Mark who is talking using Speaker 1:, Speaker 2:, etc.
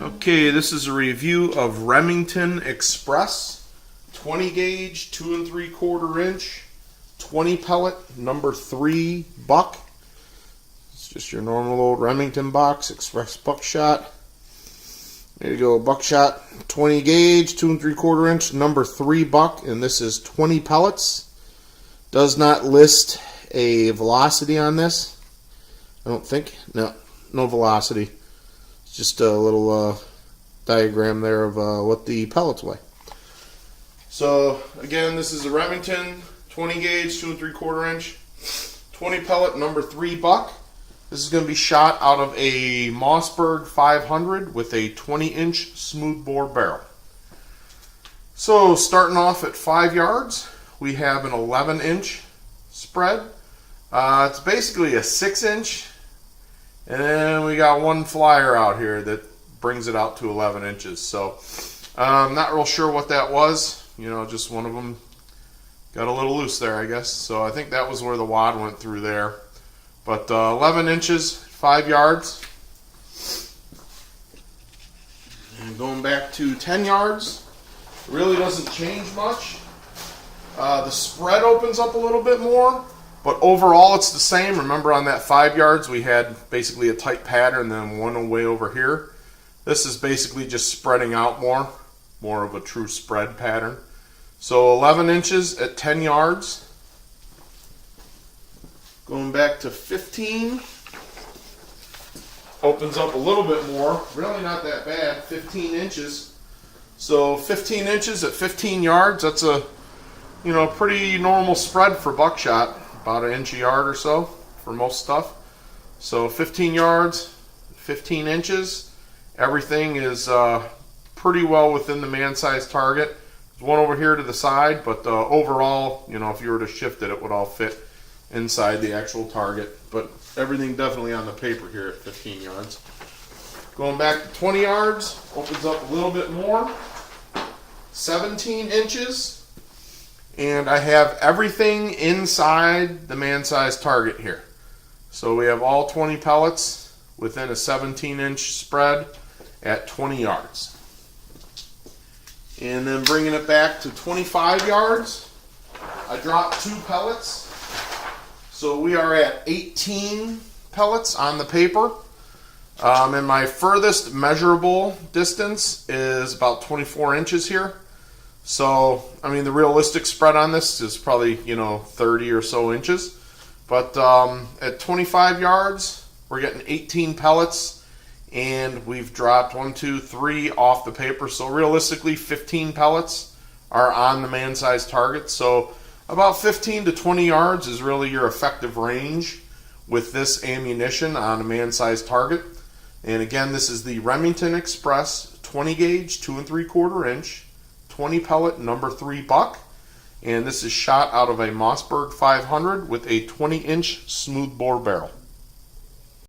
Speaker 1: Okay, this is a review of Remington Express 20 gauge 2 3/4 inch 20 pellet number 3 buck. It's just your normal old Remington box, Express buckshot. There you go, buckshot 20 gauge 2 3/4 inch number 3 buck, and this is 20 pellets. Does not list a velocity on this, I don't think. No velocity. Just a little diagram there of what the pellets weigh. So again, this is a Remington 20 gauge 2 3/4 inch 20 pellet number 3 buck. This is going to be shot out of a Mossberg 500 with a 20-inch smoothbore barrel. So starting off at 5 yards, we have an 11-inch spread. It's basically a 6-inch. And then we got one flyer out here that brings it out to 11 inches. So I'm not real sure what that was. You know, just one of them got a little loose there, I guess. So I think that was where the wad went through there. But 11 inches, 5 yards. And going back to 10 yards, really doesn't change much. The spread opens up a little bit more. But overall, it's the same. Remember, on that 5 yards, we had basically a tight pattern, then one away over here. This is basically just spreading out more of a true spread pattern. So 11 inches at 10 yards. Going back to 15. Opens up a little bit more. Really not that bad. 15 inches. So 15 inches at 15 yards. That's a pretty normal spread for buckshot. About an inch a yard or so for most stuff. So 15 yards, 15 inches. Everything is pretty well within the man-sized target. There's one over here to the side, but overall, if you were to shift it, it would all fit inside the actual target. But everything definitely on the paper here at 15 yards. Going back to 20 yards, opens up a little bit more. 17 inches. And I have everything inside the man-sized target here. So we have all 20 pellets within a 17-inch spread at 20 yards. And then bringing it back to 25 yards, I dropped 2 pellets. So we are at 18 pellets on the paper. And my furthest measurable distance is about 24 inches here. So, I mean, the realistic spread on this is probably, 30 or so inches. But at 25 yards, we're getting 18 pellets, and we've dropped 1, 2, 3 off the paper. So realistically, 15 pellets are on the man-sized target. So about 15 to 20 yards is really your effective range with this ammunition on a man-sized target. And again, this is the Remington Express 20 gauge 2 3/4 inch 20 pellet number 3 buck, and this is shot out of a Mossberg 500 with a 20-inch smoothbore barrel.